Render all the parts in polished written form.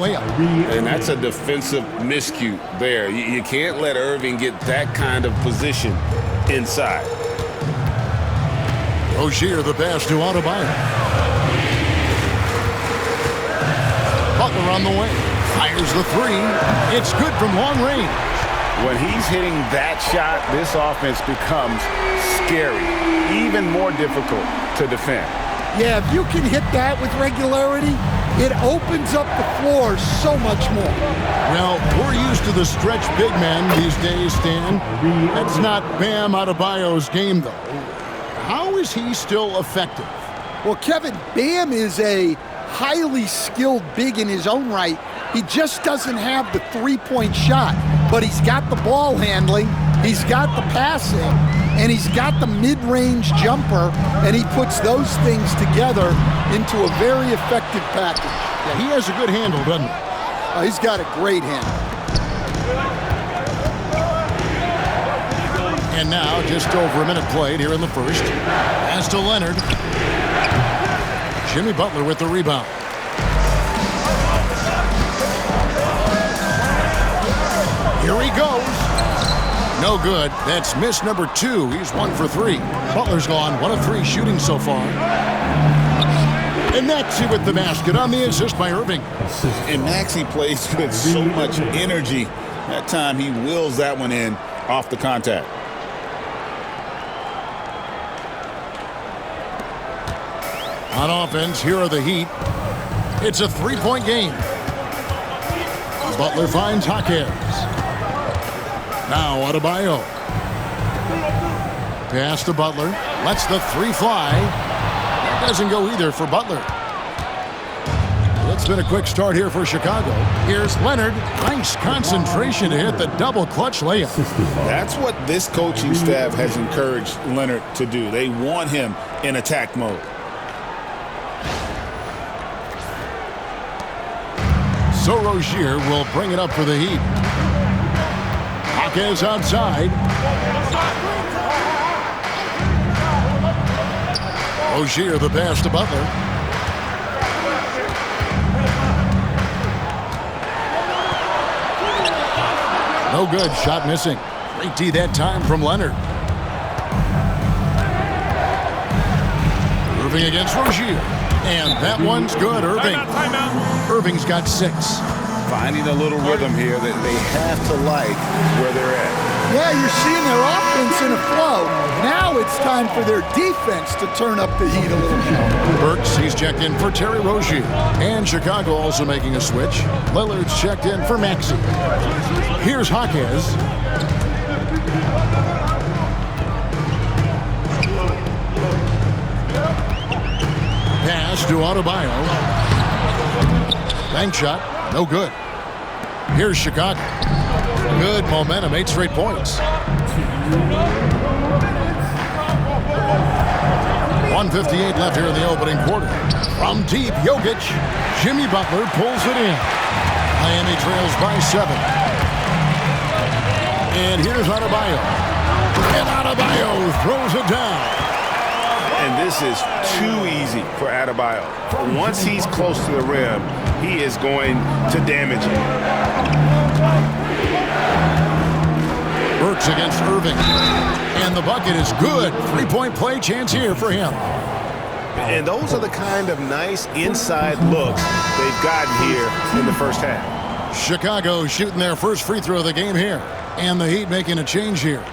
And that's a defensive miscue there. You can't let Irving get that kind of position inside. Rozier the pass to Adebayo. Butler on the way. Fires the three. It's good from long range. When he's hitting that shot, this offense becomes scary, even more difficult to defend. Yeah, if you can hit that with regularity, it opens up the floor so much more. Well, we're used to the stretch big man these days, Stan. That's not Bam Adebayo's game, though. How is he still effective? Well, Kevin, Bam is a highly skilled big in his own right. He just doesn't have the three-point shot, but he's got the ball handling, he's got the passing, and he's got the mid-range jumper, and he puts those things together into a very effective package. Yeah, he has a good handle, doesn't he? He's got a great handle. And now, just over a minute played here in the first. Pass to Leonard. Jimmy Butler with the rebound. Here he goes. No good. That's miss number 2. He's 1 for 3. Butler's gone 1 of 3 shooting so far. And Maxey with the basket on the assist by Irving. And Maxey plays with so much energy. That time he wills that one in off the contact. On offense, here are the Heat. It's a 3-point game. Butler finds Jaquez. Now Adebayo. Pass to Butler. Lets the 3 fly. That doesn't go either for Butler. It's been a quick start here for Chicago. Here's Leonard. Nice concentration to hit the double clutch layup. That's what this coaching staff has encouraged Leonard to do. They want him in attack mode. So Rozier will bring it up for the Heat. Jaquez outside. Rozier the pass to Butler. No good. Shot missing. Great D that time from Leonard. Irving against Rozier. And that one's good. Irving. Irving's got 6. Finding a little rhythm here that they have to like where they're at. Yeah, you're seeing their offense in a flow. Now it's time for their defense to turn up the heat a little bit. Burks, he's checked in for Terry Rozier. And Chicago also making a switch. Lillard's checked in for Maxey. Here's Jaquez. Pass to Adebayo. Bank shot, no good. Here's Chicago. Good momentum, 8 straight points. 1:58 left here in the opening quarter. From deep, Jokic. Jimmy Butler pulls it in. Miami trails by 7. And here's Adebayo. And Adebayo throws it down. And this is too easy for Adebayo. Once he's close to the rim, he is going to damage it. Burks against Irving. And the bucket is good. 3-point play chance here for him. And those are the kind of nice inside looks they've gotten here in the first half. Chicago shooting their first free throw of the game here. And the Heat making a change here.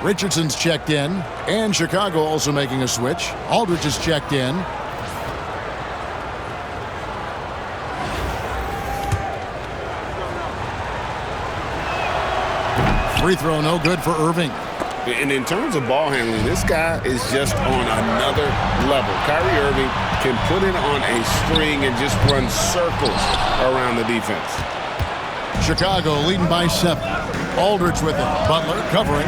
Richardson's checked in, and Chicago also making a switch. Aldridge is checked in. Free throw no good for Irving. And in terms of ball handling, this guy is just on another level. Kyrie Irving can put it on a string and just run circles around the defense. Chicago leading by 7. Aldridge with it. Butler covering.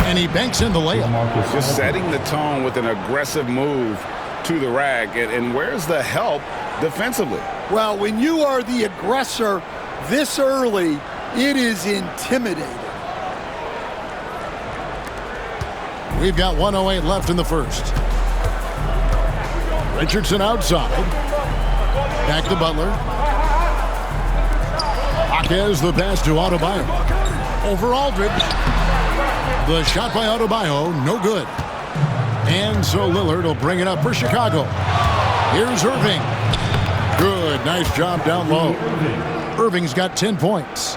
And he banks in the layup. Just setting the tone with an aggressive move to the rack. And where's the help defensively? Well, when you are the aggressor this early, it is intimidating. We've got 1:08 left in the first. Richardson outside. Back to Butler. Jaquez, the pass to Adebayo. Over Aldridge. The shot by Adebayo, no good. And so Lillard will bring it up for Chicago. Here's Irving. Good, nice job down low. Irving's got 10 points.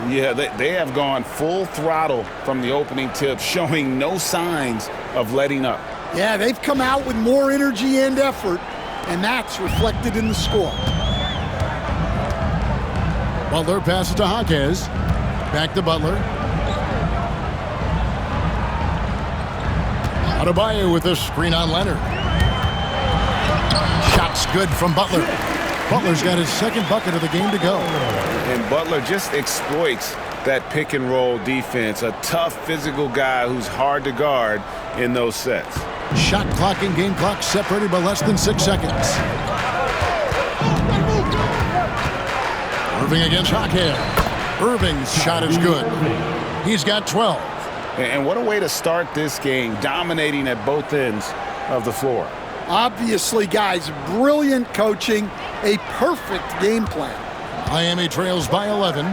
Yeah, they have gone full throttle from the opening tip, showing no signs of letting up. Yeah, they've come out with more energy and effort, and that's reflected in the score. Butler passes to Jaquez. Back to Butler. Adebayo with a screen on Leonard. Shot's good from Butler. Butler's got his second bucket of the game to go. And Butler just exploits that pick and roll defense. A tough physical guy who's hard to guard in those sets. Shot clock and game clock separated by less than 6 seconds. Irving against Jaquez. Irving's shot is good. He's got 12. And what a way to start this game, dominating at both ends of the floor. Obviously, guys, brilliant coaching, a perfect game plan. Miami trails by 11.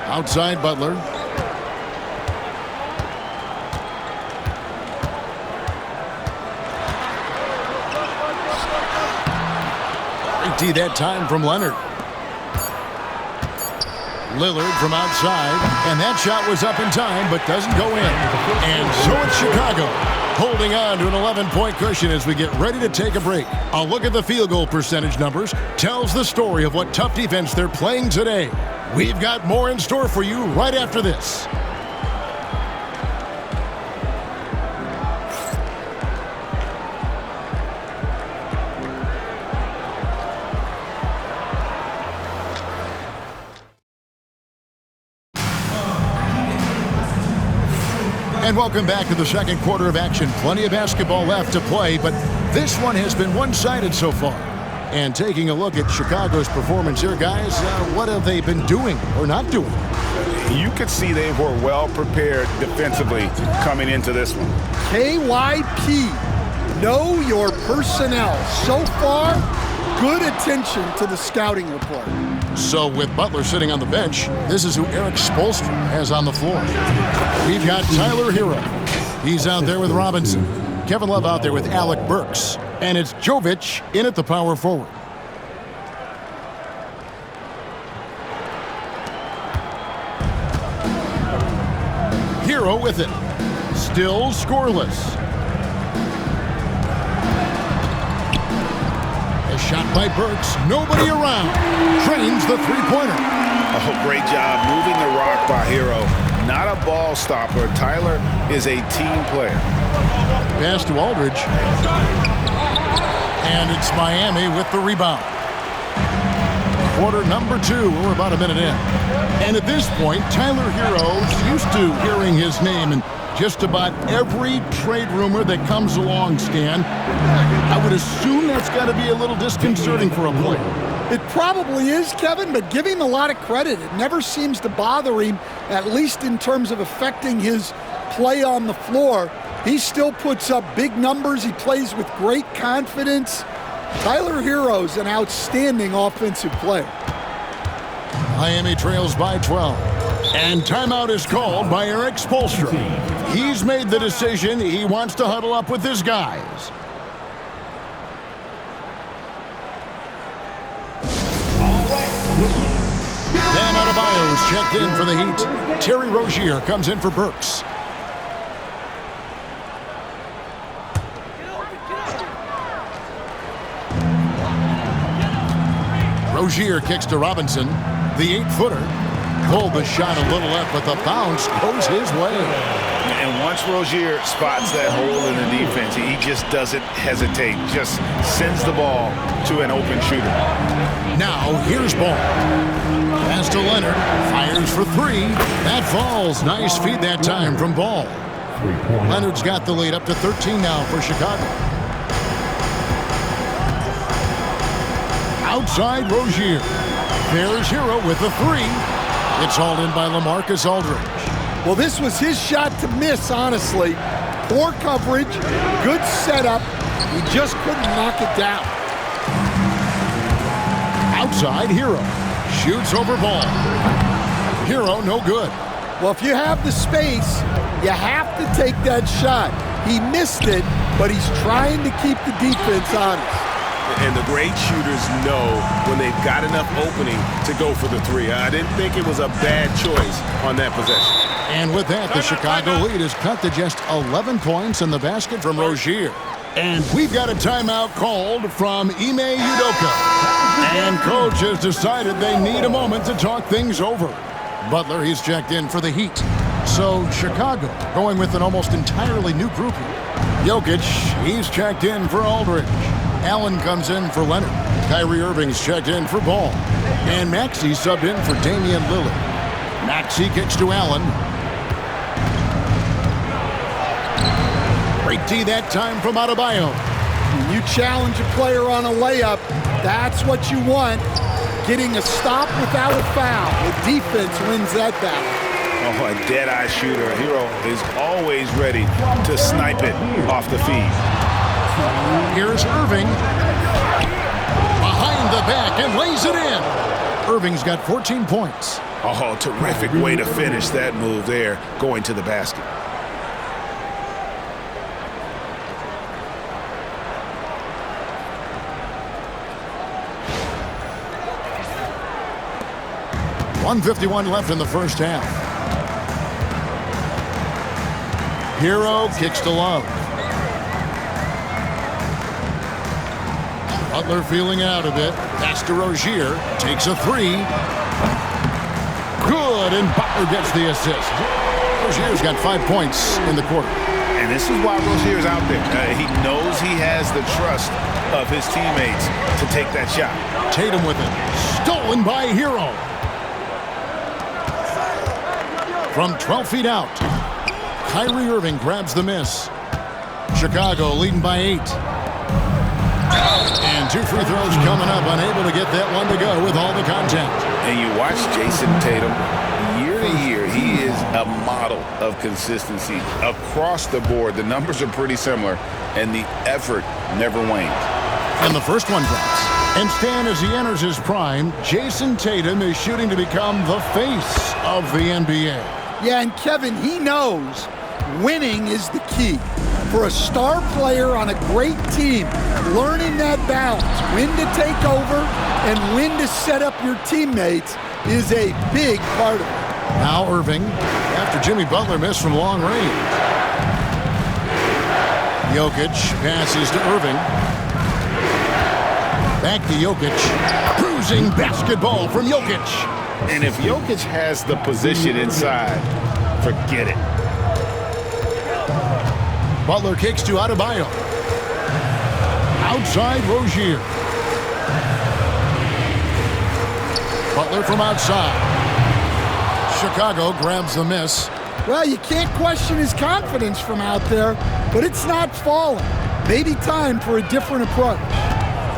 Outside Butler. Great that time from Leonard. Lillard from outside, and that shot was up in time, but doesn't go in. And so it's Chicago, holding on to an 11-point cushion as we get ready to take a break. A look at the field goal percentage numbers tells the story of what tough defense they're playing today. We've got more in store for you right after this. And welcome back to the second quarter of action. Plenty of basketball left to play, but this one has been one-sided so far. And taking a look at Chicago's performance here, guys, what have they been doing or not doing? You could see they were well prepared defensively coming into this one. KYP, know your personnel. So far, good attention to the scouting report. So with Butler sitting on the bench, this is who Eric Spoelstra has on the floor. We've got Tyler Hero. He's out there with Robinson. Kevin Love out there with Alec Burks. And it's Jovic in at the power forward. Hero with it. Still scoreless. A shot by Burks. Nobody around. Trains the three-pointer. Oh, great job moving the rock by Hero. Not a ball stopper. Tyler is a team player. Pass to Aldridge. And it's Miami with the rebound. Quarter number 2. We're about a minute in. And at this point, Tyler Hero's used to hearing his name in just about every trade rumor that comes along, Stan. I would assume that's got to be a little disconcerting for a player. It probably is, Kevin, but give him a lot of credit. It never seems to bother him, at least in terms of affecting his play on the floor. He still puts up big numbers. He plays with great confidence. Tyler Hero's an outstanding offensive player. Miami trails by 12. And timeout is called by Eric Spoelstra. He's made the decision. He wants to huddle up with his guys. Dan Adebayo's checked in for the Heat. Terry Rozier comes in for Burks. Rozier kicks to Robinson. The 8-footer pulled the shot a little left, but the bounce goes his way. And once Rozier spots that hole in the defense, he just doesn't hesitate. Just sends the ball to an open shooter. Now here's Ball. Pass to Leonard. Fires for 3. That falls. Nice feed that time from Ball. Leonard's got the lead up to 13 now for Chicago. Outside Rozier. There's Hero with the 3. It's hauled in by LaMarcus Aldridge. Well, this was his shot to miss, honestly. Poor coverage, good setup. He just couldn't knock it down. outside, Hero. Shoots over ball. Hero, no good. Well, if you have the space, you have to take that shot. He missed it, but he's trying to keep the defense honest. And the great shooters know when they've got enough opening to go for the three. I didn't think it was a bad choice on that possession. And with that, the Chicago lead is cut to just 11 points in the basket from Rozier. And we've got a timeout called from Ime Udoka. And coach has decided they need a moment to talk things over. Butler, he's checked in for the Heat. So Chicago going with an almost entirely new group here. Jokic, he's checked in for Aldridge. Allen comes in for Leonard. Kyrie Irving's checked in for Ball. And Maxey subbed in for Damian Lillard. Maxey kicks to Allen. Great D that time from Adebayo. When you challenge a player on a layup, that's what you want. Getting a stop without a foul. The defense wins that battle. Oh, a dead-eye shooter. Hero is always ready to snipe it off the feed. Here's Irving. Behind the back and lays it in. Irving's got 14 points. Oh, terrific way to finish that move there, going to the basket. .151 left in the first half. Hero kicks to Love. Butler feeling out a bit. Pass to Rozier. Takes a three. Good, and Butler gets the assist. Rozier's got 5 points in the quarter. And this is why Rozier's out there. He knows he has the trust of his teammates to take that shot. Tatum with it. Stolen by Hero. From 12 feet out, Kyrie Irving grabs the miss. Chicago leading by 8. And 2 free throws coming up, unable to get that one to go with all the contact. And you watch Jason Tatum, year to year, he is a model of consistency across the board. The numbers are pretty similar, and the effort never wanes. And the first one drops. And Stan, as he enters his prime, Jason Tatum is shooting to become the face of the NBA. Yeah, and Kevin, he knows winning is the key. For a star player on a great team, learning that balance, when to take over and when to set up your teammates is a big part of it. Now Irving, after Jimmy Butler missed from long range. Jokic passes to Irving. Back to Jokic. Cruising basketball from Jokic. And if Jokic has the position inside, forget it. Butler kicks to Adebayo. Outside Rozier. Butler from outside. Chicago grabs the miss. Well, you can't question his confidence from out there, but it's not falling. Maybe time for a different approach.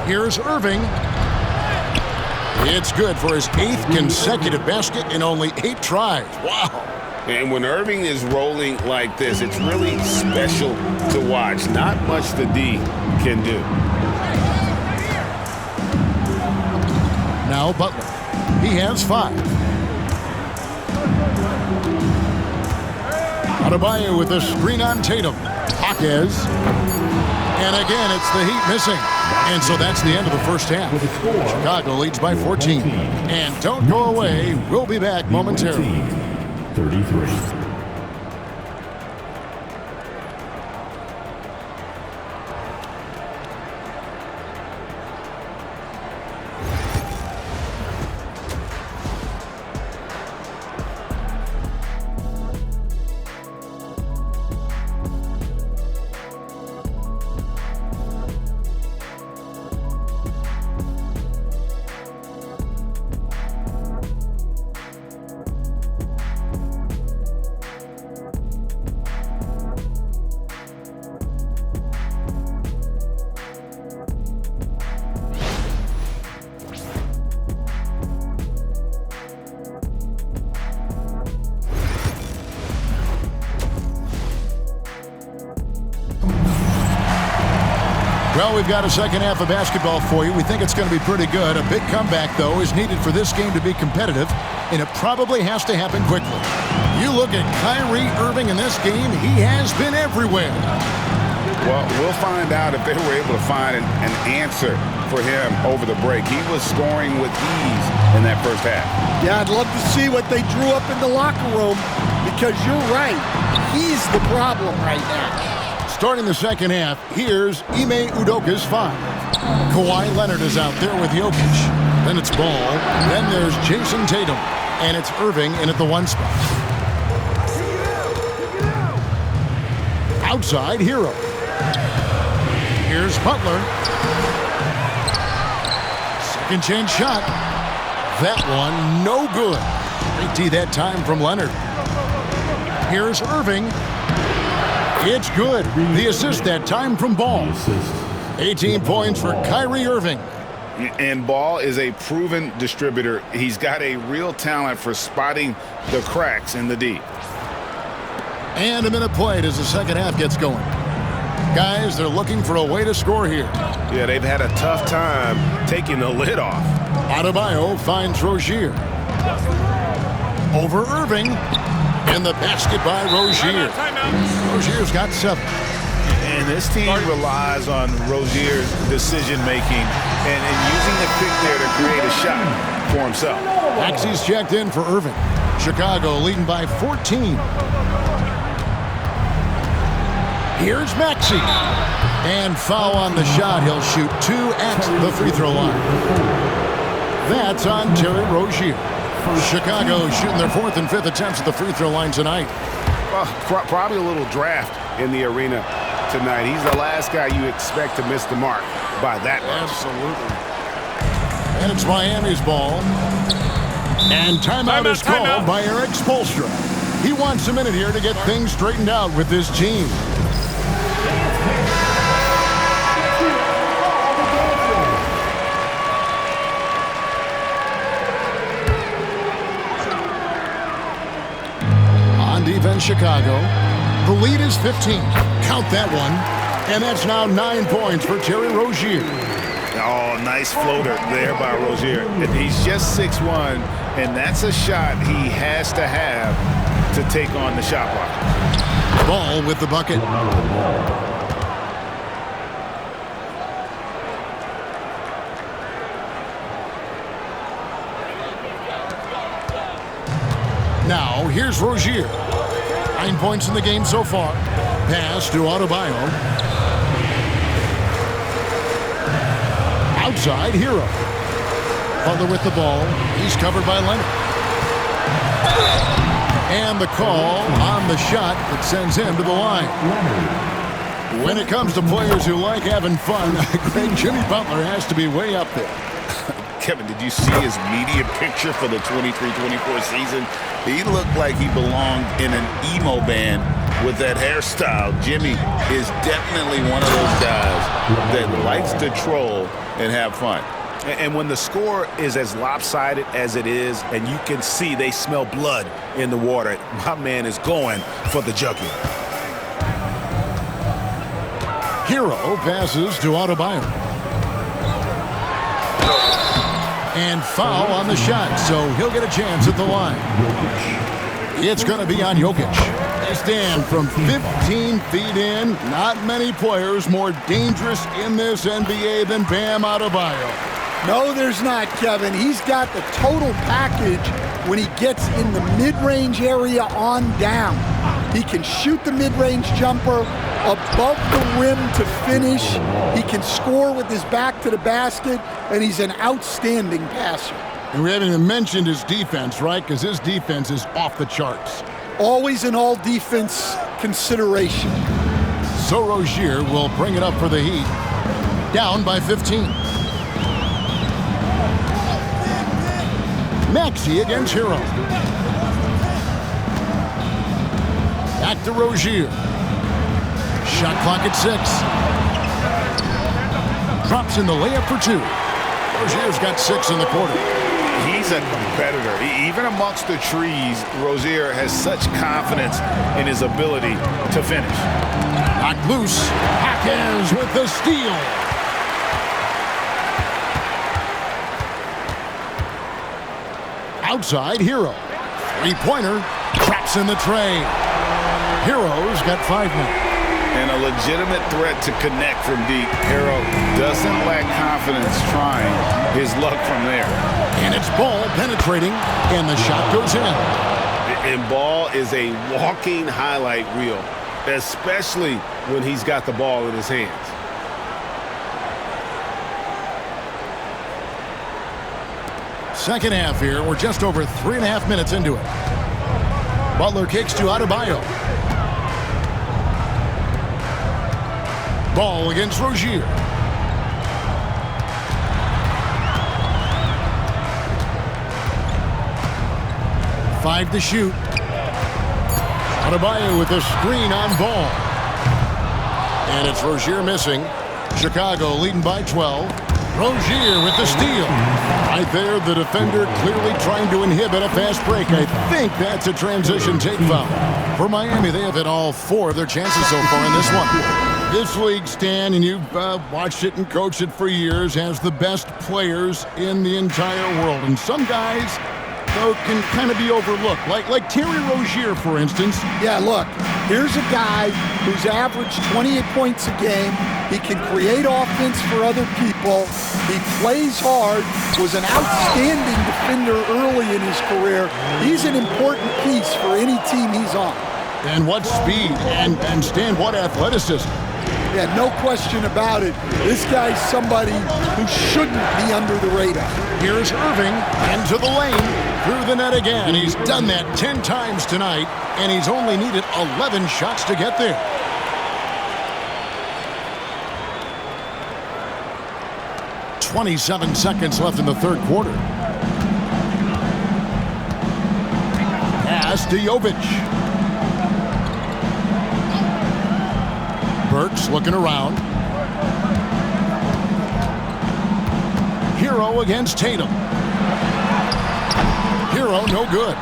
Here's Irving. It's good for his 8th consecutive basket in only 8 tries. Wow. And when Irving is rolling like this, it's really special to watch. Not much the D can do. Now Butler. He has 5. Adebayo with the screen on Tatum. Jaquez. And again, it's the Heat missing. And so that's the end of the first half. Chicago leads by 14. And don't go away. We'll be back momentarily. 33. Well, we've got a second half of basketball for you. We think it's going to be pretty good. A big comeback, though, is needed for this game to be competitive, and it probably has to happen quickly. You look at Kyrie Irving in this game, he has been everywhere. Well, we'll find out if they were able to find an answer for him over the break. He was scoring with ease in that first half. Yeah, I'd love to see what they drew up in the locker room, because you're right. He's the problem right now. Starting the second half, here's Ime Udoka's 5. Kawhi Leonard is out there with Jokic. Then it's Ball. Then there's Jason Tatum. And it's Irving in at the 1 spot. Outside, Hero. Here's Butler. Second chance shot. That one, no good. Great D that time from Leonard. Here's Irving. It's good. The assist that time from Ball. 18 points for Kyrie Irving. And Ball is a proven distributor. He's got a real talent for spotting the cracks in the D. And a minute played as the second half gets going. Guys, they're looking for a way to score here. Yeah, they've had a tough time taking the lid off. Adebayo finds Rozier. Over Irving. And the basket by Rozier. Rozier's got 7. And this team relies on Rozier's decision-making and using the pick there to create a shot for himself. Maxey's checked in for Irving. Chicago leading by 14. Here's Maxey. And foul on the shot. He'll shoot 2 at the free throw line. That's on Terry Rozier. Chicago shooting their 4th and 5th attempts at the free throw line tonight. Well, probably a little draft in the arena tonight. He's the last guy you expect to miss the mark by that much. Absolutely. And it's Miami's ball. And timeout is called by Eric Spoelstra. He wants a minute here to get things straightened out with this team. Defense Chicago. The lead is 15. Count that one. And that's now 9 points for Terry Rozier. Oh, nice floater there by Rozier. He's just 6'1", and that's a shot he has to have to take on the shot block. Ball with the bucket. Now, here's Rozier. 9 points in the game so far. Pass to Adebayo. Outside, Hero. Butler with the ball. He's covered by Leonard. And the call on the shot that sends him to the line. When it comes to players who like having fun, Greg, Jimmy Butler has to be way up there. Kevin, did you see his media picture for the 23-24 season? He looked like he belonged in an emo band with that hairstyle. Jimmy is definitely one of those guys that likes to troll and have fun. And when the score is as lopsided as it is, and you can see they smell blood in the water, my man is going for the jugular. Hero passes to Adebayo. And foul on the shot, so he'll get a chance at the line. It's going to be on Jokic. They stand from 15 feet in. Not many players more dangerous in this NBA than Bam Adebayo. No, there's not, Kevin. He's got the total package when he gets in the mid-range area on down. He can shoot the mid-range jumper above the rim to finish. He can score with his back to the basket, and he's an outstanding passer. And we haven't even mentioned his defense, right? Because his defense is off the charts. Always an all-defense consideration. So Rozier will bring it up for the Heat. Down by 15. Maxey against Hero. Back to Rozier. Shot clock at 6. Drops in the layup for 2. Rozier's got 6 in the quarter. He's a competitor. Even amongst the trees, Rozier has such confidence in his ability to finish. Knocked loose. Jaquez with the steal. Outside, Hero. Three-pointer. Traps in the tray. Hero's got 5 now. And a legitimate threat to connect from deep. Hero doesn't lack confidence trying his luck from there. And it's Ball penetrating, and the shot goes in. And Ball is a walking highlight reel, especially when he's got the ball in his hands. Second half here. We're just over 3.5 minutes into it. Butler kicks to Adebayo. Ball against Rozier. Five to shoot. Adebayo with a screen on Ball. And it's Rozier missing. Chicago leading by 12. Rozier with the steal. Right there, the defender clearly trying to inhibit a fast break. I think that's a transition take foul. For Miami, they have hit all 4 of their chances so far in this one. This league, Stan, and you've watched it and coached it for years, has the best players in the entire world. And some guys, though, can kind of be overlooked. Like Terry Rozier, for instance. Yeah, look, here's a guy who's averaged 28 points a game. He can create offense for other people. He plays hard, was an outstanding defender early in his career. He's an important piece for any team he's on. And what speed, and Stan, what athleticism. Yeah, no question about it. This guy's somebody who shouldn't be under the radar. Here's Irving into the lane, through the net again. He's done that 10 times tonight, and he's only needed 11 shots to get there. .27 seconds left in the third quarter. Pass to Jovic. Burks looking around. Hero against Tatum. Hero no good.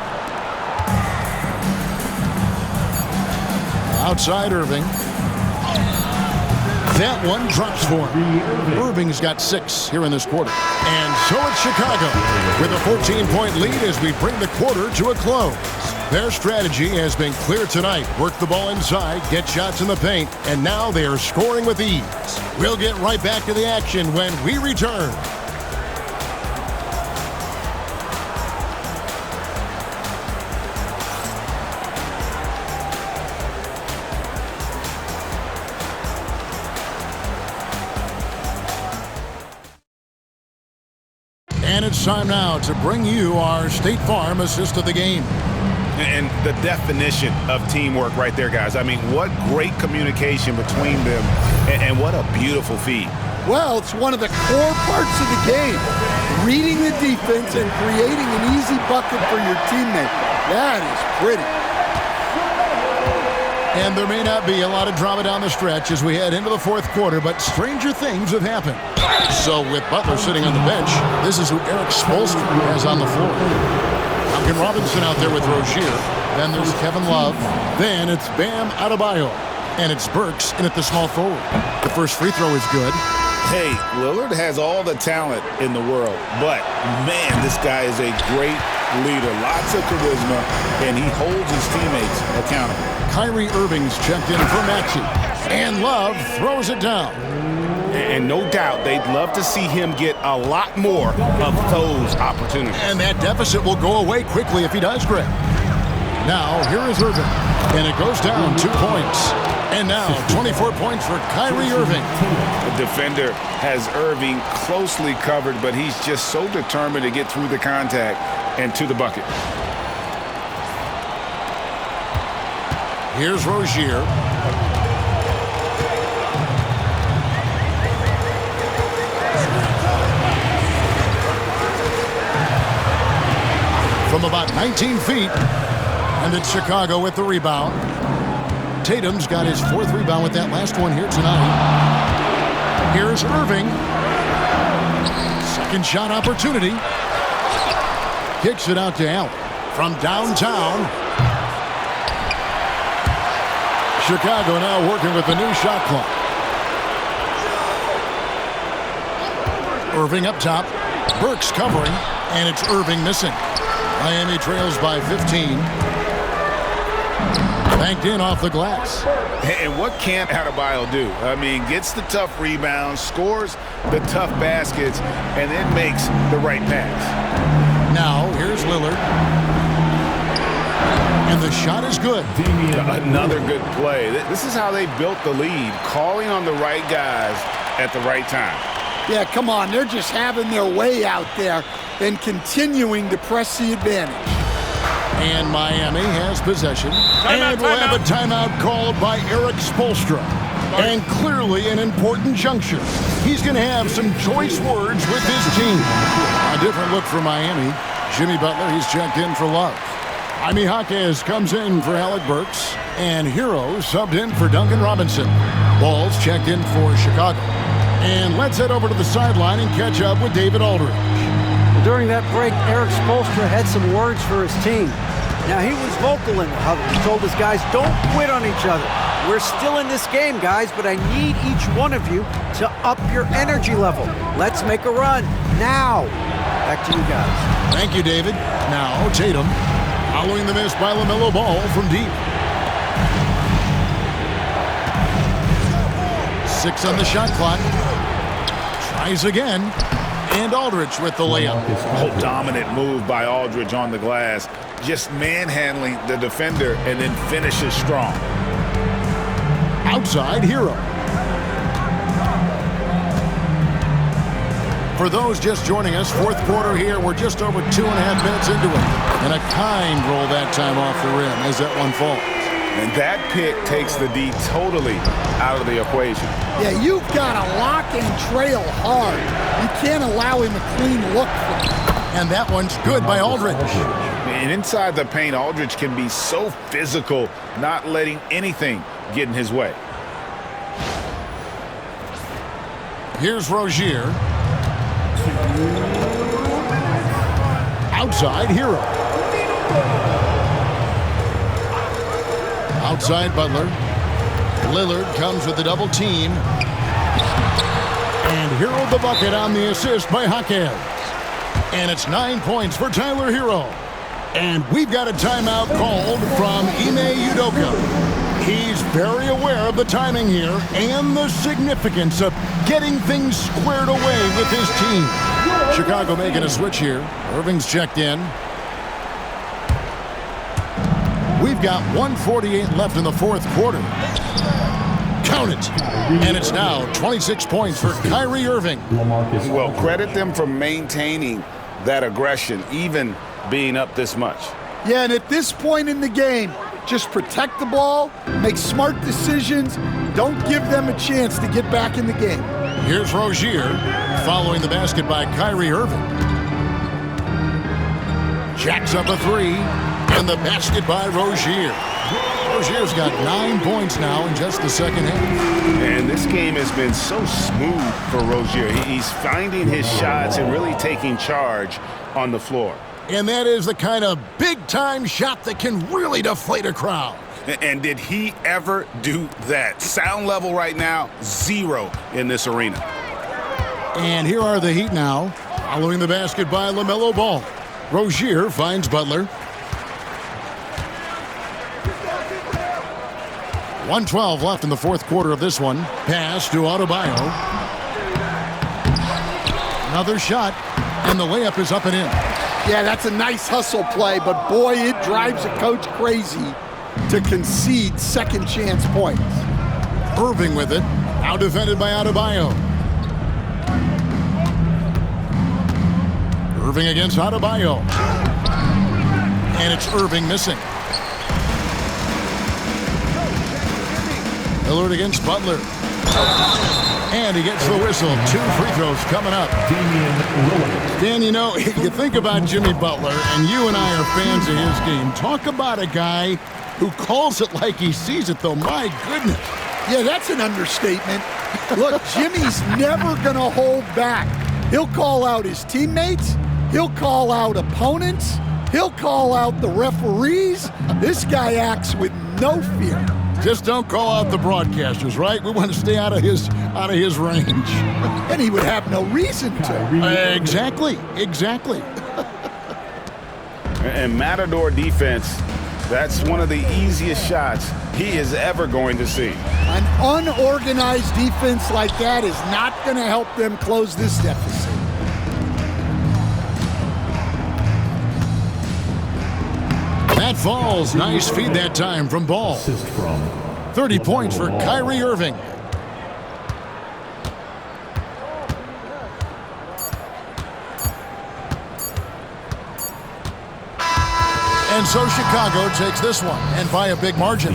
Outside Irving. That one drops for him. Irving's got 6 here in this quarter. And so it's Chicago with a 14-point lead as we bring the quarter to a close. Their strategy has been clear tonight. Work the ball inside, get shots in the paint, and now they are scoring with ease. We'll get right back to the action when we return. And it's time now to bring you our State Farm assist of the game. And the definition of teamwork right there, guys. I mean, what great communication between them, and what a beautiful feed. Well, it's one of the core parts of the game. Reading the defense and creating an easy bucket for your teammate. That is pretty. And there may not be a lot of drama down the stretch as we head into the fourth quarter, but stranger things have happened. So with Butler sitting on the bench, this is who Eric Spoelstra has on the floor. Duncan Robinson out there with Rozier. Then there's Kevin Love. Then it's Bam Adebayo. And it's Burks in at the small forward. The first free throw is good. Hey, Lillard has all the talent in the world, but man, this guy is a great leader. Lots of charisma, and he holds his teammates accountable. Kyrie Irving's checked in for Maxey. And Love throws it down. And no doubt they'd love to see him get a lot more of those opportunities. And that deficit will go away quickly if he does, Greg. Now, here is Irving. And it goes down 2 points. And now, 24 points for Kyrie Irving. The defender has Irving closely covered, but he's just so determined to get through the contact and to the bucket. Here's Rozier. From about 19 feet. And it's Chicago with the rebound. Tatum's got his 4th rebound with that last one here tonight. Here's Irving. Second shot opportunity. kicks it out to Allen. From downtown, Chicago now working with the new shot clock. Irving up top. Burks covering, and it's Irving missing. Miami trails by 15. Banked in off the glass. And what can't Adebayo do? I mean, gets the tough rebounds, scores the tough baskets, and then makes the right pass. Now, here's Lillard. And the shot is good. Another good play. This is how they built the lead, calling on the right guys at the right time. Yeah, come on. They're just having their way out there and continuing to press the advantage. And Miami has possession. And we'll have a timeout called by Eric Spoelstra. And clearly an important juncture. He's going to have some choice words with his team. A different look for Miami. Jimmy Butler, he's checked in for Love. Jaime Jaquez comes in for Alec Burks. And Hero subbed in for Duncan Robinson. Ball's checked in for Chicago. And let's head over to the sideline and catch up with David Aldridge. During that break, Eric Spoelstra had some words for his team. Now, he was vocal in the huddle. He told his guys, don't quit on each other. We're still in this game, guys, but I need each one of you to up your energy level. Let's make a run now. Back to you guys. Thank you, David. Now, Tatum, following the miss by LaMelo Ball from deep. 6 on the shot clock. Tries again. And Aldridge with the layup. A dominant move by Aldridge on the glass. Just manhandling the defender and then finishes strong. Outside Hero. For those just joining us, fourth quarter here. We're just over 2.5 minutes into it. And a kind roll that time off the rim as that one falls. And that pick takes the D totally out of the equation. Yeah, you've got to lock and trail hard. You can't allow him a clean look. And that one's good by Aldridge. And inside the paint, Aldridge can be so physical, not letting anything get in his way. Here's Rozier. Outside Hero. Outside Butler. Lillard comes with the double team. And Hero the bucket on the assist by Jaquez. And it's 9 points for Tyler Hero. And we've got a timeout called from Ime Udoka. He's very aware of the timing here and the significance of getting things squared away with his team. Chicago making a switch here. Irving's checked in. We've got 1:48 left in the fourth quarter. Count it. And it's now 26 points for Kyrie Irving. Well, credit them for maintaining that aggression, even being up this much. Yeah, and at this point in the game, just protect the ball, make smart decisions, don't give them a chance to get back in the game. Here's Rozier, following the basket by Kyrie Irving. Jacks up a three, and the basket by Rozier. Rozier's got 9 points now in just the second half. And this game has been so smooth for Rozier. He's finding his shots and really taking charge on the floor. And that is the kind of big-time shot that can really deflate a crowd. And did he ever do that? Sound level right now, 0 in this arena. And here are the Heat now, following the basket by LaMelo Ball. Rozier finds Butler. 1:12 left in the fourth quarter of this one. Pass to Adebayo. Another shot, and the layup is up and in. Yeah, that's a nice hustle play, but boy, it drives a coach crazy to concede second chance points. Irving with it, now defended by Adebayo. Irving against Adebayo. And it's Irving missing. Lillard against Butler. And he gets the whistle. 2 free throws coming up. Dan, you know, you think about Jimmy Butler, and you and I are fans of his game. Talk about a guy who calls it like he sees it, though. My goodness. Yeah, that's an understatement. Look, Jimmy's never going to hold back. He'll call out his teammates, He'll call out opponents. He'll call out the referees. This guy acts with no fear. Just don't call out the broadcasters, right? We want to stay out of his range. And he would have no reason to. Exactly. And Matador defense, that's one of the easiest shots he is ever going to see. An unorganized defense like that is not going to help them close this deficit. That falls. Nice feed that time from Ball. Assist from 30 points for Kyrie Irving. And so Chicago takes this one, and by a big margin.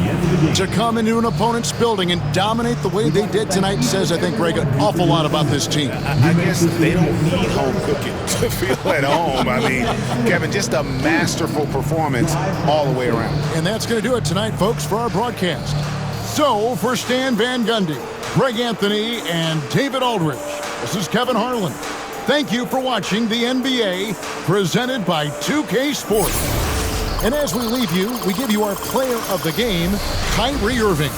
To come into an opponent's building and dominate the way they did tonight says, I think, Greg, an awful lot about this team. I guess they don't need home cooking to feel at home. I mean, Kevin, just a masterful performance all the way around. And that's going to do it tonight, folks, for our broadcast. So, for Stan Van Gundy, Greg Anthony, and David Aldridge, this is Kevin Harlan. Thank you for watching the NBA, presented by 2K Sports. And as we leave you, we give you our player of the game, Kyrie Irving.